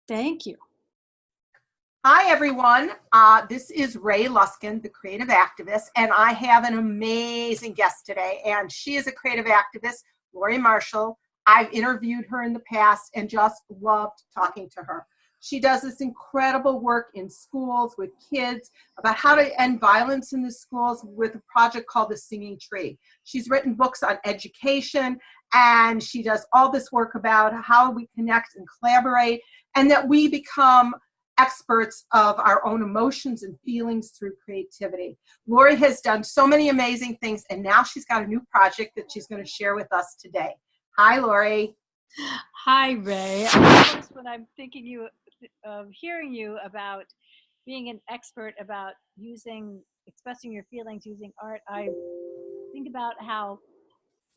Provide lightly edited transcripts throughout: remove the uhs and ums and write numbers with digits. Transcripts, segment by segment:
Thank you. Hi, everyone. This is Luskin, the creative activist, and I have an amazing guest today. And she is a creative activist, Laurie Marshall. I've interviewed her in the past and just loved talking to her. She does this incredible work in schools with kids about how to end violence in the schools with a project called The Singing Tree. She's written books on education, and she does all this work about how we connect and collaborate, and that we become experts of our own emotions and feelings through creativity. Laurie has done so many amazing things, and now she's got a new project that she's going to share with us today. Hi, Laurie. Hi, Ray. Of course, when I'm thinking of hearing you about being an expert about expressing your feelings using art, I think about how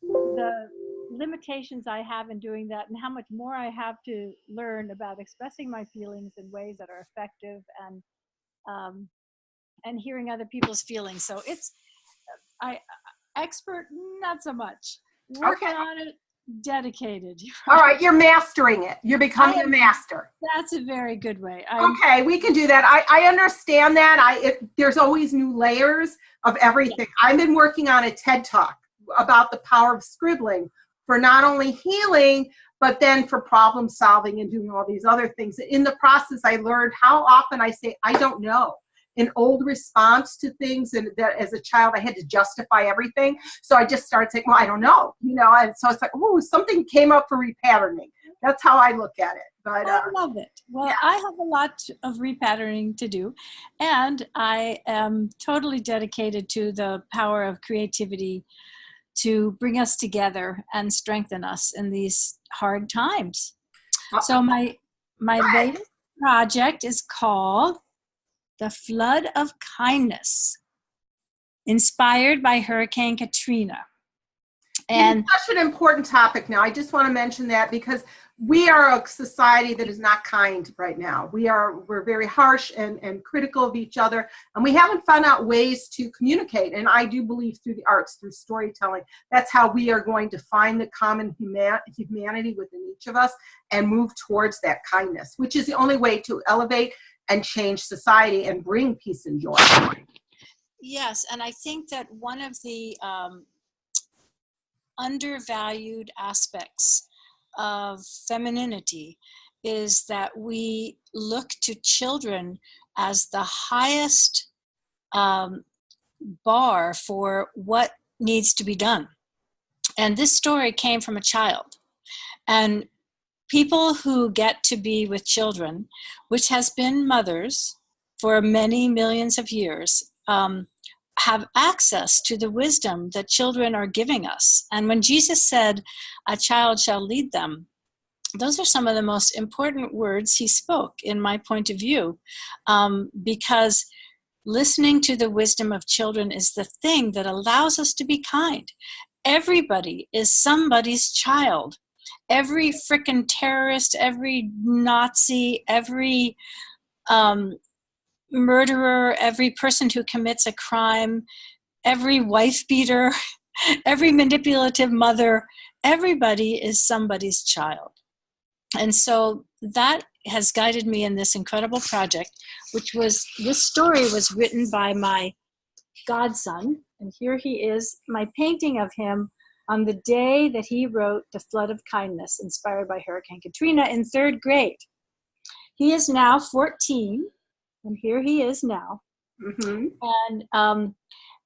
the limitations I have in doing that and how much more I have to learn about expressing my feelings in ways that are effective and hearing other people's feelings. So it's expert, not so much. Working on it, dedicated. All right, you're mastering it. You're becoming a master. That's a very good way. Okay, we can do that. I understand that. There's always new layers of everything. Yeah. I've been working on a TED Talk about the power of scribbling for not only healing, but then for problem solving and doing all these other things. In the process, I learned how often I say, I don't know. An old response to things, and that as a child, I had to justify everything. So I just started saying, well, I don't know, and so it's like, oh, something came up for repatterning. That's how I look at it. But I love it. Well, yeah. I have a lot of repatterning to do, and I am totally dedicated to the power of creativity to bring us together and strengthen us in these hard times. So my latest project is called The Flood of Kindness, inspired by Hurricane Katrina. And it's such an important topic now. I just want to mention that because we are a society that is not kind right now. We're very harsh and critical of each other, and we haven't found out ways to communicate. And I do believe through the arts, through storytelling, that's how we are going to find the common humanity within each of us and move towards that kindness, which is the only way to elevate and change society and bring peace and joy. Yes, and I think that one of the undervalued aspects of femininity is that we look to children as the highest bar for what needs to be done. And this story came from a child. And people who get to be with children, which has been mothers for many millions of years, have access to the wisdom that children are giving us. And when Jesus said, a child shall lead them, those are some of the most important words he spoke, in my point of view, because listening to the wisdom of children is the thing that allows us to be kind. Everybody is somebody's child. Every frickin' terrorist, every Nazi, every murderer, every person who commits a crime, every wife beater, every manipulative mother, everybody is somebody's child. And so that has guided me in this incredible project, this story was written by my godson. And here he is, my painting of him on the day that he wrote The Flood of Kindness, inspired by Hurricane Katrina, in 3rd grade. He is now 14. And here he is now. Mm-hmm. And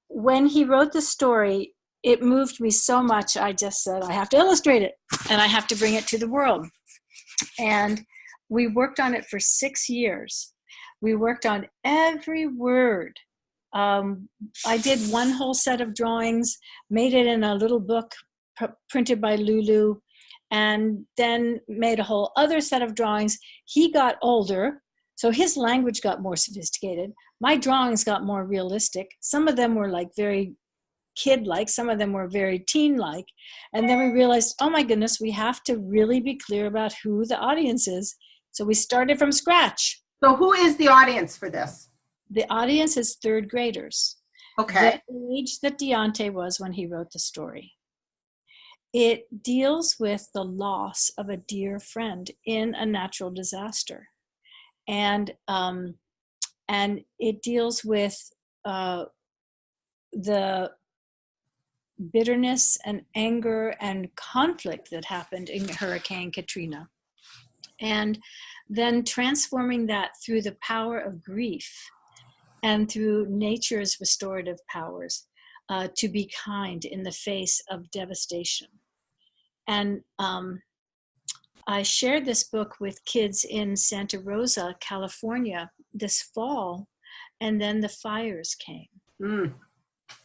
when he wrote the story, it moved me so much, I just said, I have to illustrate it, and I have to bring it to the world. And we worked on it for 6 years. We worked on every word. I did one whole set of drawings, made it in a little book printed by Lulu, and then made a whole other set of drawings. He got older, so his language got more sophisticated. My drawings got more realistic. Some of them were like very kid-like. Some of them were very teen-like. And then we realized, oh my goodness, we have to really be clear about who the audience is. So we started from scratch. So who is the audience for this? The audience is 3rd graders. Okay. The age that Deontay was when he wrote the story. it deals with the loss of a dear friend in a natural disaster. And it deals with the bitterness and anger and conflict that happened in Hurricane Katrina. And then transforming that through the power of grief and through nature's restorative powers to be kind in the face of devastation. And I shared this book with kids in Santa Rosa, California this fall, and then the fires came.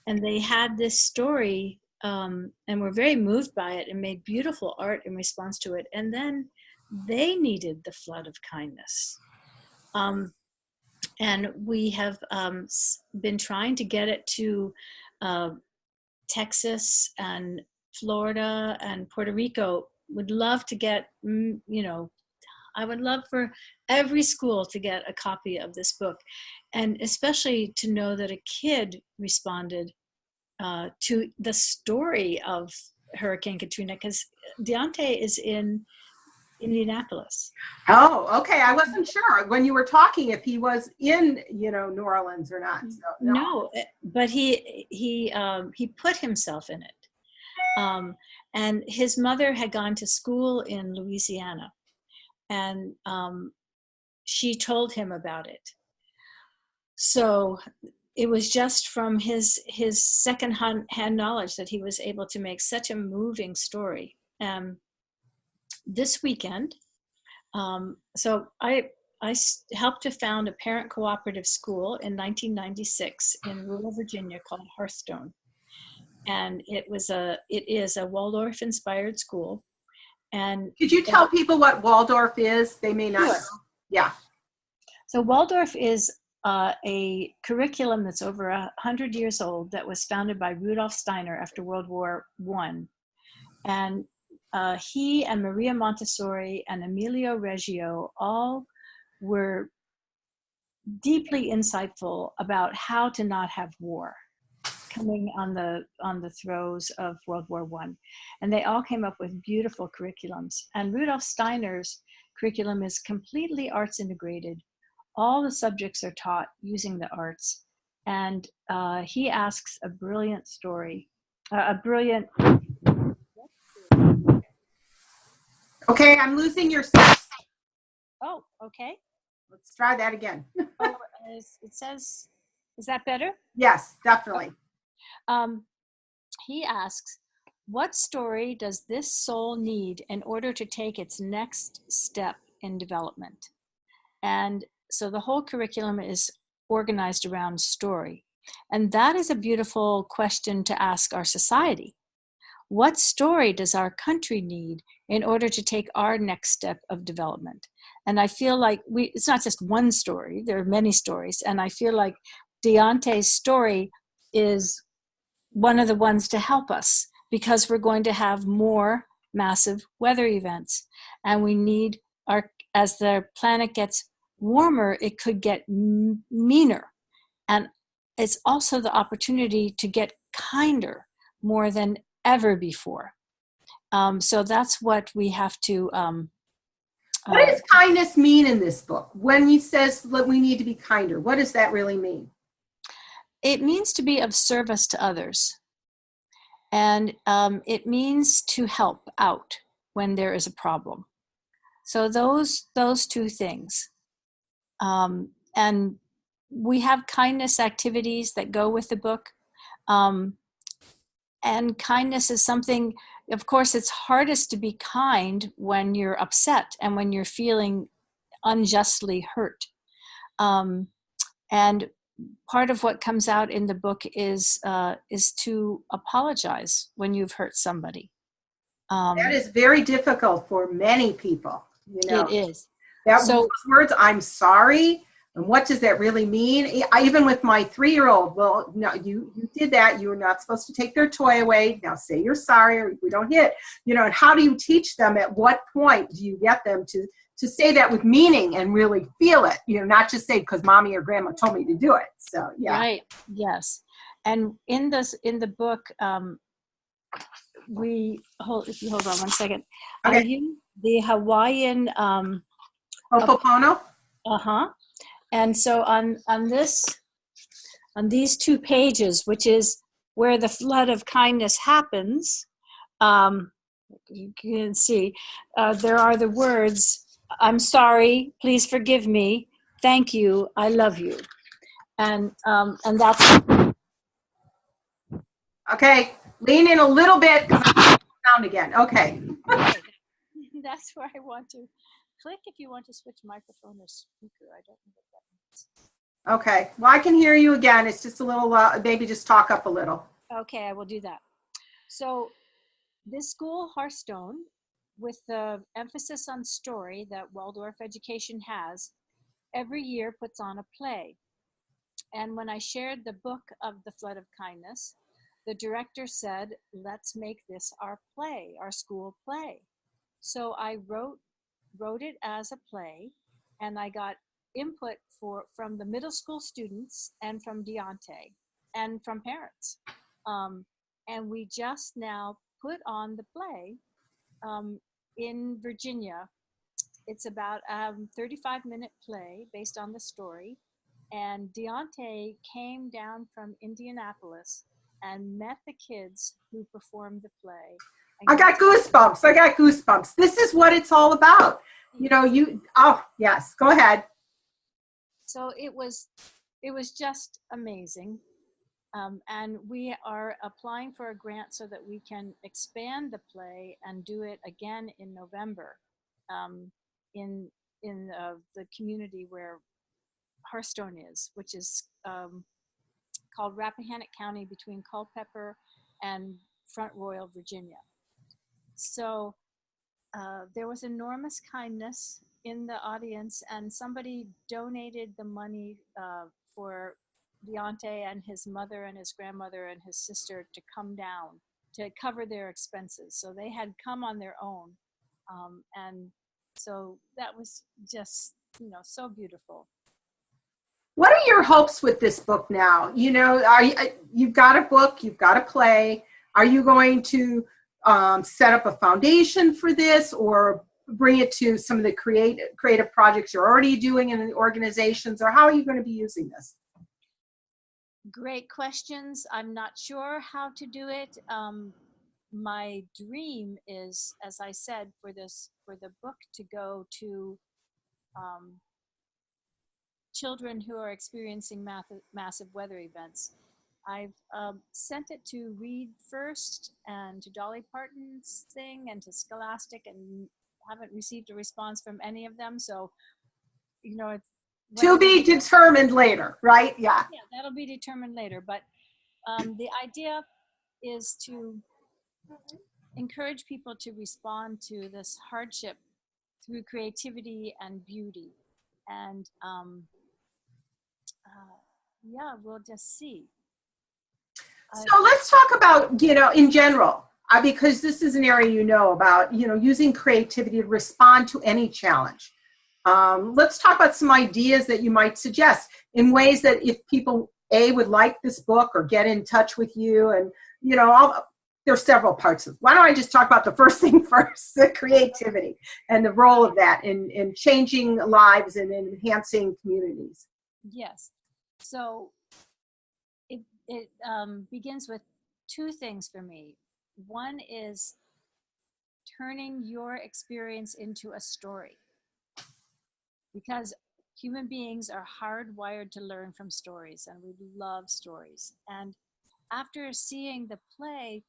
And they had this story and were very moved by it and made beautiful art in response to it. And then they needed the flood of kindness. And we have been trying to get it to Texas and Florida and Puerto Rico. Would love to get, I would love for every school to get a copy of this book. And especially to know that a kid responded to the story of Hurricane Katrina, because Deontay is in Indianapolis. Oh, okay. I wasn't sure when you were talking if he was in, New Orleans or not. So, no, but he put himself in it. And his mother had gone to school in Louisiana, and she told him about it. So it was just from his second-hand knowledge that he was able to make such a moving story. This weekend, so I helped to found a parent cooperative school in 1996 in rural Virginia called Hearthstone. And it is a Waldorf-inspired school. And could you tell people what Waldorf is? They may not know. Yeah. So Waldorf is a curriculum that's over 100 years old that was founded by Rudolf Steiner after World War I. And he and Maria Montessori and Emilio Reggio all were deeply insightful about how to not have war coming on the throes of World War I. And they all came up with beautiful curriculums. And Rudolf Steiner's curriculum is completely arts integrated. All the subjects are taught using the arts. And he asks a brilliant story, Okay, I'm losing your sound. Oh, okay. Let's try that again. It says, is that better? Yes, definitely. He asks, what story does this soul need in order to take its next step in development? And so the whole curriculum is organized around story. And that is a beautiful question to ask our society. What story does our country need in order to take our next step of development? And I feel like it's not just one story, there are many stories. And I feel like Deontay's story is one of the ones to help us, because we're going to have more massive weather events. And we need as the planet gets warmer, it could get meaner. And it's also the opportunity to get kinder more than ever before. So that's what we have to. What does kindness mean in this book? When he says that we need to be kinder, what does that really mean? It means to be of service to others. And it means to help out when there is a problem. So those two things. And we have kindness activities that go with the book. And kindness is something, of course, it's hardest to be kind when you're upset and when you're feeling unjustly hurt. And part of what comes out in the book is to apologize when you've hurt somebody. That is very difficult for many people. It is. Those words, I'm sorry, and what does that really mean? Even with my 3-year-old, well, no, you did that. You were not supposed to take their toy away. Now say you're sorry, or we don't hit. And how do you teach them? At what point do you get them to say that with meaning and really feel it? Not just say because mommy or grandma told me to do it. So yeah. Right. Yes. And in the book, if you hold on one second. Okay. I use the Hawaiian, Ho'oponopono? And so on these 2 pages, which is where the flood of kindness happens, you can see there are the words, "I'm sorry, please forgive me, thank you, I love you," and that's Okay, lean in a little bit because I'm sound again. Okay. that's where I want to click if you want to switch microphone or speaker. I don't know what that means. Okay, well, I can hear you again. It's just a little, maybe just talk up a little. Okay, I will do that. So this school, Hearthstone, with the emphasis on story that Waldorf education has, every year puts on a play. And when I shared the book of The Flood of Kindness, the director said, let's make this our play, our school play. So I wrote it as a play, and I got input from the middle school students and from Deontay and from parents. And we just now put on the play in Virginia. It's about a 35-minute play based on the story. And Deontay came down from Indianapolis and met the kids who performed the play. I got goosebumps. I got goosebumps. This is what it's all about. You know, oh, yes, go ahead. So it was just amazing. And we are applying for a grant so that we can expand the play and do it again in November in the community where Hearthstone is, which is called Rappahannock County between Culpeper and Front Royal, Virginia. So there was enormous kindness in the audience, and somebody donated the money for Deontay and his mother and his grandmother and his sister to come down to cover their expenses. So they had come on their own. And so that was just, so beautiful. What are your hopes with this book now? You know, you've got a book, you've got a play. Are you going to set up a foundation for this, or bring it to some of the creative projects you're already doing in the organizations, or how are you going to be using this? Great questions. I'm not sure how to do it. My dream is, as I said, for the book to go to children who are experiencing massive weather events. I've sent it to Read First and to Dolly Parton's thing and to Scholastic, and haven't received a response from any of them. So, it's to be determined later, right? Yeah. Yeah, that'll be determined later. But the idea is to encourage people to respond to this hardship through creativity and beauty. And yeah, we'll just see. So let's talk about, in general, because this is an area about, using creativity to respond to any challenge. Let's talk about some ideas that you might suggest in ways that if people, would like this book or get in touch with you, and, there's several parts of it. Why don't I just talk about the first thing first, the creativity and the role of that in changing lives and enhancing communities? Yes. So it begins with 2 things for me. One is turning your experience into a story, because human beings are hardwired to learn from stories, and we love stories. And after seeing the play,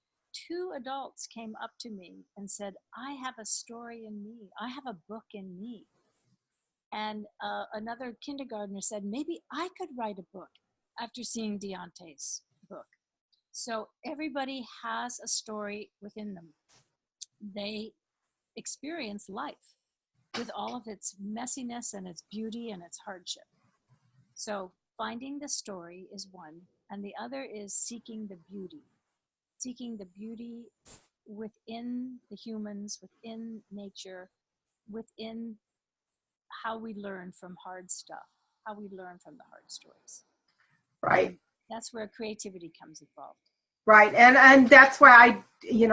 2 adults came up to me and said, I have a story in me. I have a book in me. And another kindergartner said, maybe I could write a book after seeing Deontay's book. So everybody has a story within them. They experience life with all of its messiness and its beauty and its hardship. So finding the story is one, and the other is seeking the beauty within the humans, within nature, within how we learn from hard stuff, how we learn from the hard stories. Right. That's where creativity comes involved. Right. And that's why I,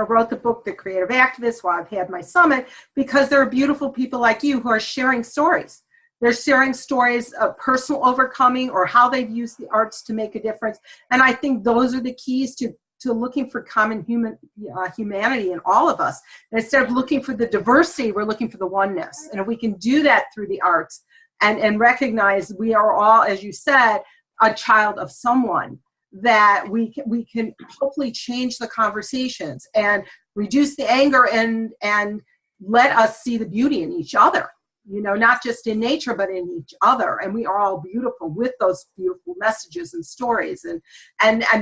wrote the book, The Creative Activist, while I've had my summit, because there are beautiful people like you who are sharing stories. They're sharing stories of personal overcoming or how they've used the arts to make a difference. And I think those are the keys to looking for common humanity in all of us. And instead of looking for the diversity, we're looking for the oneness. And if we can do that through the arts and recognize we are all, as you said, a child of someone, that we can hopefully change the conversations and reduce the anger and let us see the beauty in each other, not just in nature, but in each other. And we are all beautiful with those beautiful messages and stories. And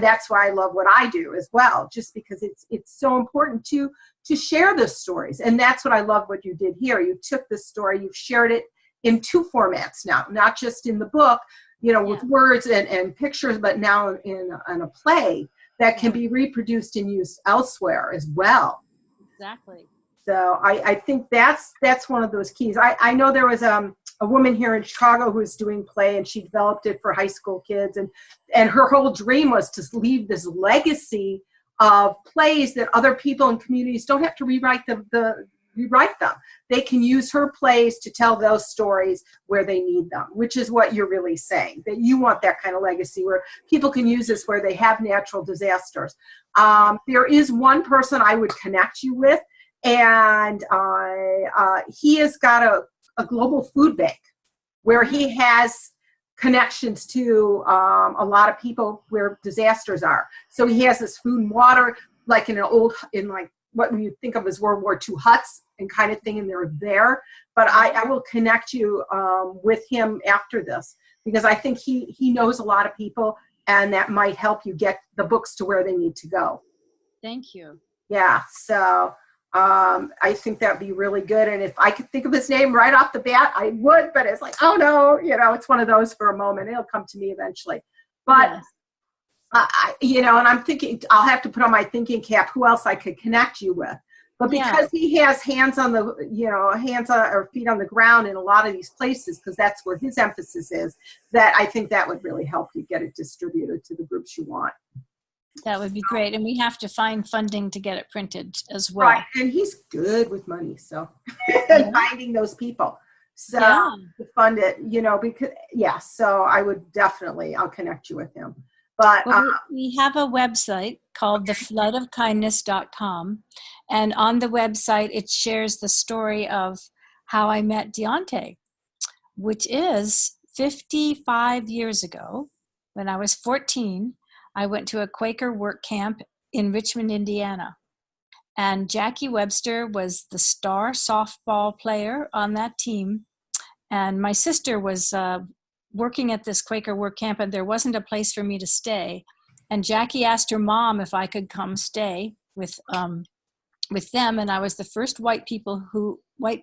that's why I love what I do as well, just because it's so important to share the stories. And that's what I love what you did here. You took this story, you've shared it in 2 formats now, not just in the book, with words and pictures, but now in a play that can be reproduced and used elsewhere as well. Exactly. So I think that's one of those keys. I know there was a woman here in Chicago who was doing play, and she developed it for high school kids, and her whole dream was to leave this legacy of plays that other people in communities don't have to rewrite them. They can use her plays to tell those stories where they need them, which is what you're really saying, that you want that kind of legacy where people can use this where they have natural disasters. There is one person I would connect you with, and he has got a global food bank where he has connections to a lot of people where disasters are. So he has this food and water, like in what you think of as World War II huts and kind of thing, and they're there. But I will connect you with him after this, because I think he knows a lot of people, and that might help you get the books to where they need to go. Thank you. Yeah, so I think that'd be really good. And if I could think of his name right off the bat, I would, but it's like, oh no, it's one of those for a moment. It'll come to me eventually. But yes. and I'm thinking I'll have to put on my thinking cap who else I could connect you with. But because he has hands on or feet on the ground in a lot of these places, because that's where his emphasis is, that I think that would really help you get it distributed to the groups you want. That would be great. And we have to find funding to get it printed as well. Right. And he's good with money. So and finding those people. So to fund it, because, so I would definitely, I'll connect you with him. But we have a website called thefloodofkindness.com. And on the website, it shares the story of how I met Deontay, which is 55 years ago. When I was 14, I went to a Quaker work camp in Richmond, Indiana. And Jackie Webster was the star softball player on that team. And my sister was working at this Quaker work camp, and there wasn't a place for me to stay. And Jackie asked her mom if I could come stay with them, and I was the first white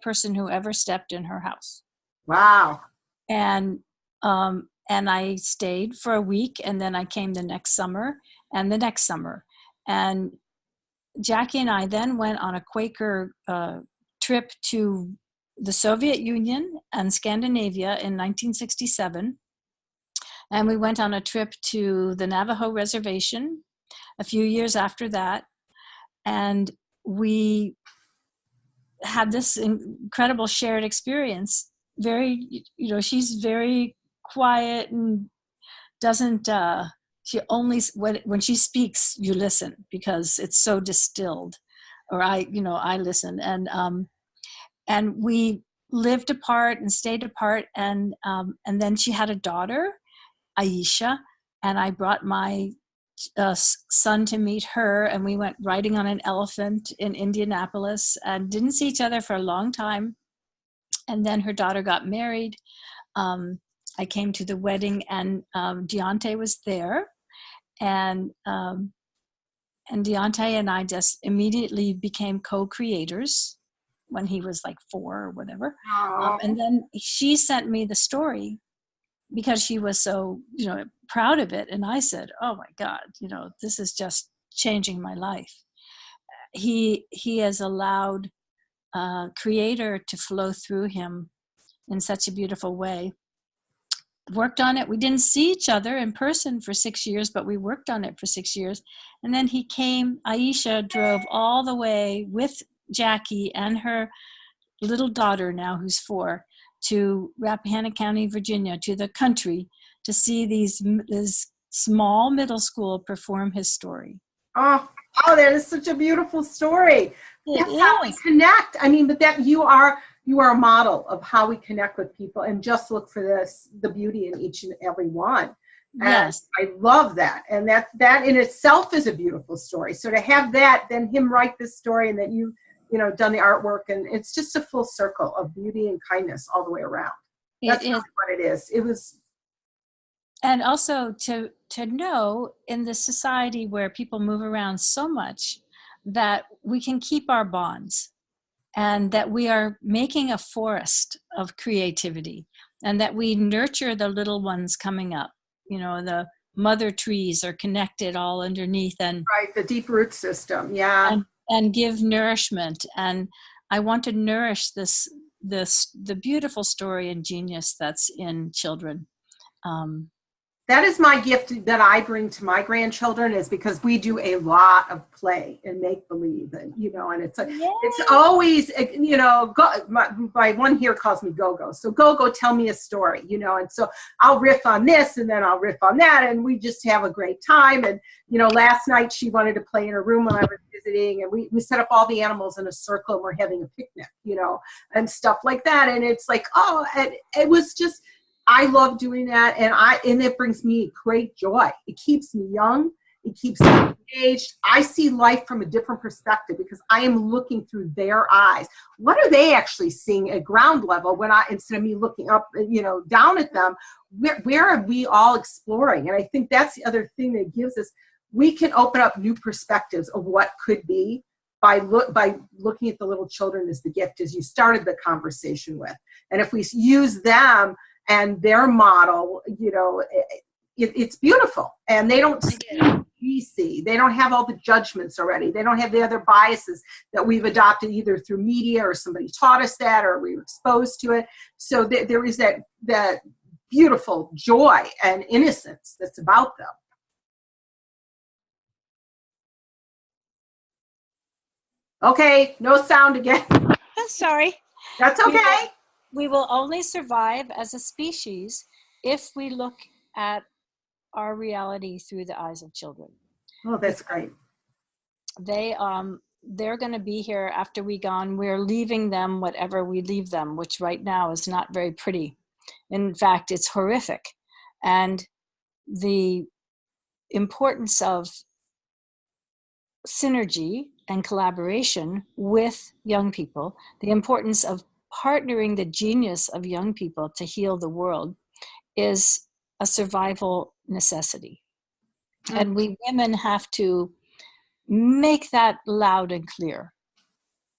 person who ever stepped in her house. Wow. And I stayed for a week, and then I came the next summer and the next summer. And Jackie and I then went on a Quaker trip to the Soviet Union and Scandinavia in 1967. And we went on a trip to the Navajo Reservation a few years after that. And we had this incredible shared experience. Very, she's very quiet and doesn't, she only, when she speaks, you listen because it's so distilled, or I listen. And we lived apart and stayed apart. And then she had a daughter, Aisha, and I brought my son to meet her, and we went riding on an elephant in Indianapolis and didn't see each other for a long time. And then her daughter got married. I came to the wedding, and Deontay was there, and Deontay and I just immediately became co-creators when he was like 4 or whatever. And then she sent me the story because she was so, proud of it. And I said, oh my God, this is just changing my life. He has allowed creator to flow through him in such a beautiful way. worked on it. We didn't see each other in person for 6 years, but we worked on it for 6 years. And then he came, Aisha drove all the way with Jackie and her little daughter now, who's 4, to Rappahannock County, Virginia, to the country, to see this small middle school perform his story. Oh, that is such a beautiful story. That's how we connect. I mean, but that you are a model of how we connect with people, and just look for the beauty in each and every one. And yes, I love that. And that in itself is a beautiful story. So to have that, then him write this story, and then you know, done the artwork, and it's just a full circle of beauty and kindness all the way around. That's really what it is. It was. And also to know, in the society where people move around so much, that we can keep our bonds, and that we are making a forest of creativity, and that we nurture the little ones coming up. You know, the mother trees are connected all underneath, and right, the deep root system, yeah. And give nourishment. And I want to nourish the beautiful story and genius that's in children. That is my gift that I bring to my grandchildren, is because we do a lot of play and make believe, and you know, and it's always, you know, my one here calls me Go-Go. So Go-Go, tell me a story, you know, and so I'll riff on this, and then I'll riff on that, and we just have a great time. And you know, last night she wanted to play in her room when I was visiting, and we set up all the animals in a circle, and we're having a picnic, you know, and stuff like that. And it's like, oh, and it was just, I love doing that, and it brings me great joy. It keeps me young. It keeps me engaged. I see life from a different perspective because I am looking through their eyes. What are they actually seeing at ground level instead of me looking up, you know, down at them? Where are we all exploring? And I think that's the other thing that gives us, we can open up new perspectives of what could be by looking at the little children as the gift, as you started the conversation with. And if we use them and their model, you know, it's beautiful. And they don't see what we see. They don't have all the judgments already. They don't have the other biases that we've adopted either through media, or somebody taught us that, or we were exposed to it. So there is that beautiful joy and innocence that's about them. Okay, no sound again. Sorry. That's okay. We will only survive as a species if we look at our reality through the eyes of children. Oh, that's great. They're going to be here after we're gone. We're leaving them whatever we leave them, which right now is not very pretty. In fact, it's horrific. And the importance of synergy and collaboration with young people, the importance of partnering the genius of young people to heal the world, is a survival necessity. Mm-hmm. And we women have to make that loud and clear.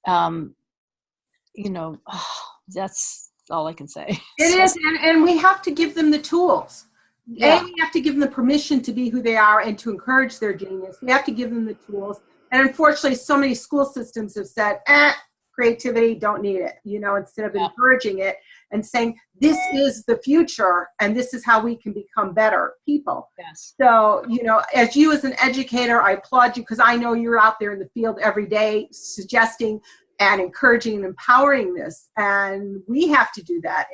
You know, that's all I can say. It is, and we have to give them the tools. Yeah. We have to give them the permission to be who they are and to encourage their genius. We have to give them the tools. And unfortunately, so many school systems have said, creativity, don't need it, you know, instead of encouraging it and saying, this is the future and this is how we can become better people. Yes. So, you know, as you as an educator, I applaud you, because I know you're out there in the field every day suggesting and encouraging and empowering this. And we have to do that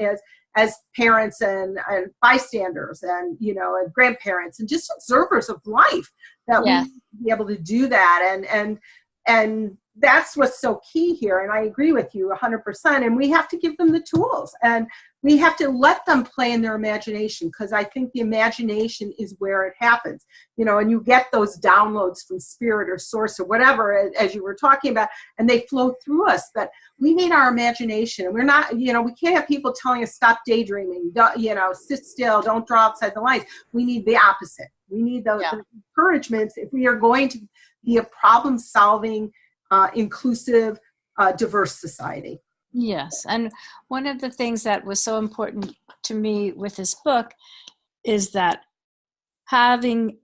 as parents and bystanders and, you know, and grandparents and just observers of life, that we be able to do that. And that's what's so key here. And I agree with you 100%. And we have to give them the tools, and we have to let them play in their imagination, because I think the imagination is where it happens, you know, and you get those downloads from spirit or source or whatever, as you were talking about, and they flow through us. But we need our imagination, and we're not, you know, we can't have people telling us stop daydreaming, you know, sit still, don't draw outside the lines. We need the opposite. We need those encouragements if we are going to be a problem-solving, inclusive, diverse society. Yes. And one of the things that was so important to me with this book is that having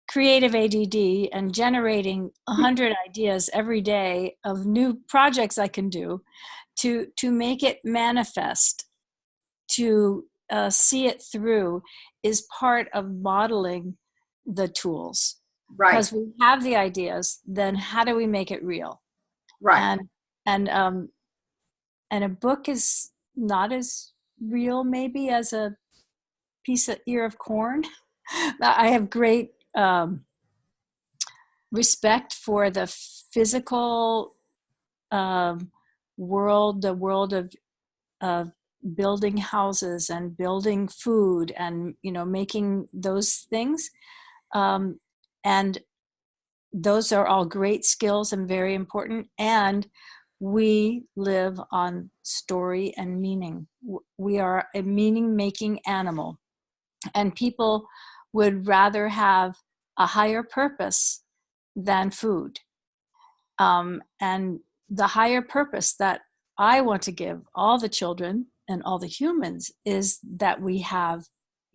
creative ADD and generating 100 ideas every day of new projects I can do to make it manifest, to see it through is part of modeling the tools. Right. Because we have the ideas, then how do we make it real? Right. And a book is not as real maybe as a piece of ear of corn. I have great respect for the physical world, the world of building houses and building food and, you know, making those things. And those are all great skills and very important. And we live on story and meaning. We are a meaning-making animal. And people would rather have a higher purpose than food. And the higher purpose that I want to give all the children and all the humans is that we have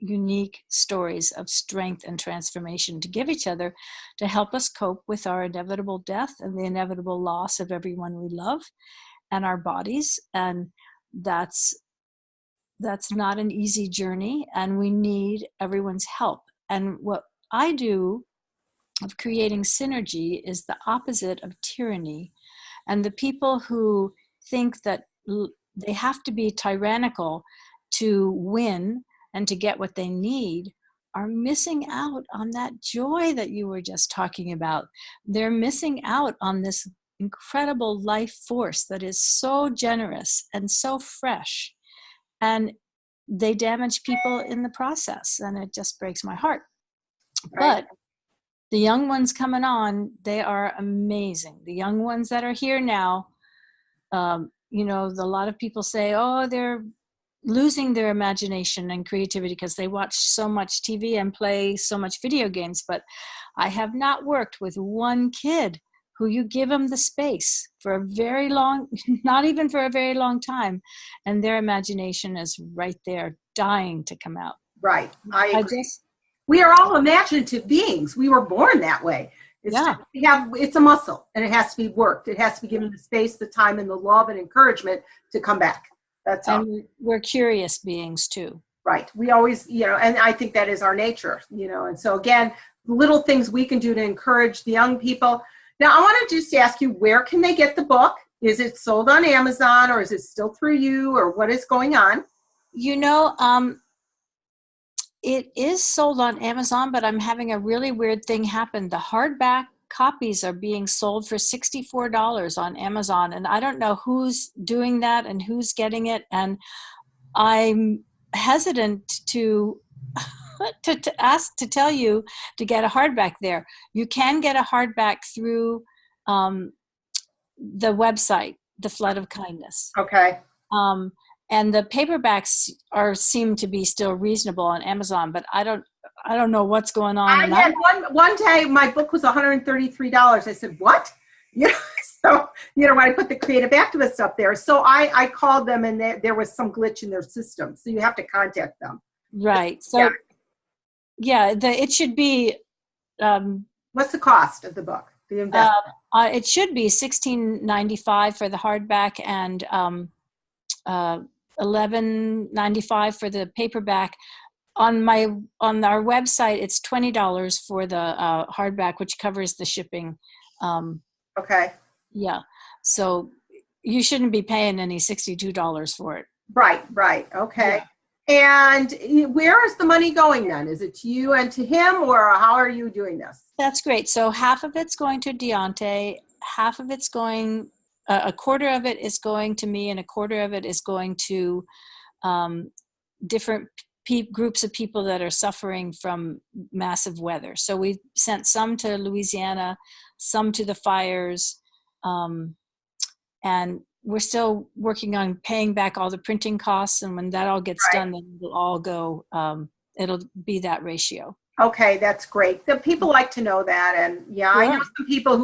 unique stories of strength and transformation to give each other to help us cope with our inevitable death and the inevitable loss of everyone we love and our bodies. And that's not an easy journey, and we need everyone's help. And what I do of creating synergy is the opposite of tyranny. And the people who think that they have to be tyrannical to win and to get what they need are missing out on that joy that you were just talking about. They're missing out on this incredible life force that is so generous and so fresh. And they damage people in the process, and it just breaks my heart. Right. But the young ones coming on, they are amazing. The young ones that are here now, you know, a lot of people say, oh, they're losing their imagination and creativity because they watch so much TV and play so much video games. But I have not worked with one kid who you give them the space for a very long, not even for a very long time, and their imagination is right there, dying to come out. Right. I agree. We are all imaginative beings. We were born that way. It's a muscle, and it has to be worked. It has to be given the space, the time, and the love and encouragement to come back. That's all. And we're curious beings too. Right. We always, you know, and I think that is our nature, you know. And so again, little things we can do to encourage the young people. Now, I want to just ask you, where can they get the book? Is it sold on Amazon, or is it still through you, or what is going on? You know, it is sold on Amazon, but I'm having a really weird thing happen. The hardback copies are being sold for $64 on Amazon, and I don't know who's doing that and who's getting it. And I'm hesitant to to tell you to get a hardback there. You can get a hardback through the website, The Flood of Kindness. Okay. And the paperbacks seem to be still reasonable on Amazon, but I don't know what's going on. I had one day my book was $133. I said, what? You know, so, you know, when I put the creative activist up there, so I called them, and there was some glitch in their system. So you have to contact them. Right. So yeah, it should be. What's the cost of the book? The investment? It should be $16.95 for the hardback and $11.95 for the paperback. On our website, it's $20 for the hardback, which covers the shipping. Okay. Yeah. So you shouldn't be paying any $62 for it. Right. Okay. Yeah. And where is the money going then? Is it to you and to him, or how are you doing this? That's great. So half of it's going to Deontay, half of it's going, a quarter of it is going to me, and a quarter of it is going to different groups of people that are suffering from massive weather. So we've sent some to Louisiana, some to the fires, and we're still working on paying back all the printing costs. And when that all gets done, then it'll all go, it'll be that ratio. Okay, that's great. The people like to know that. And I know some people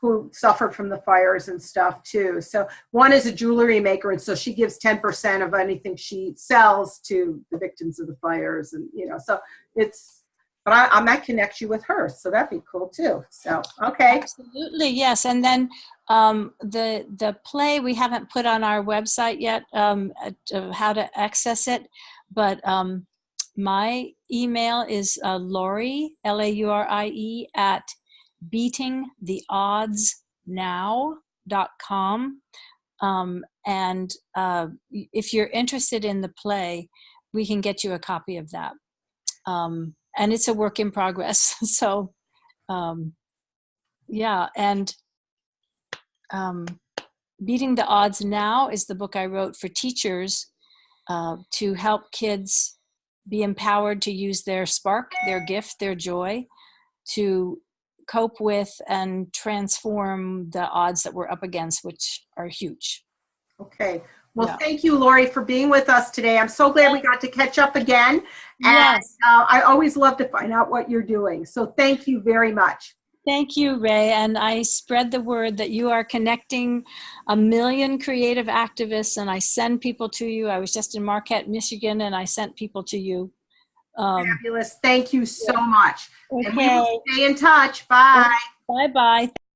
who suffered from the fires and stuff too. So one is a jewelry maker, and so she gives 10% of anything she sells to the victims of the fires. And, you know, so but I might connect you with her. So that'd be cool too. So, okay. Absolutely. Yes. And then the play we haven't put on our website yet, how to access it, But my email is Laurie, Laurie, at beatingtheoddsnow.com. And if you're interested in the play, we can get you a copy of that. And it's a work in progress. So, yeah. And Beating the Odds Now is the book I wrote for teachers to help kids be empowered to use their spark, their gift, their joy, to cope with and transform the odds that we're up against, which are huge. Okay. Well, thank you, Laurie, for being with us today. I'm so glad we got to catch up again. Yes. And I always love to find out what you're doing. So thank you very much. Thank you, Ray. And I spread the word that you are connecting 1 million creative activists, and I send people to you. I was just in Marquette, Michigan, and I sent people to you. Fabulous. Thank you so much. Okay. And we will stay in touch. Bye. Bye-bye.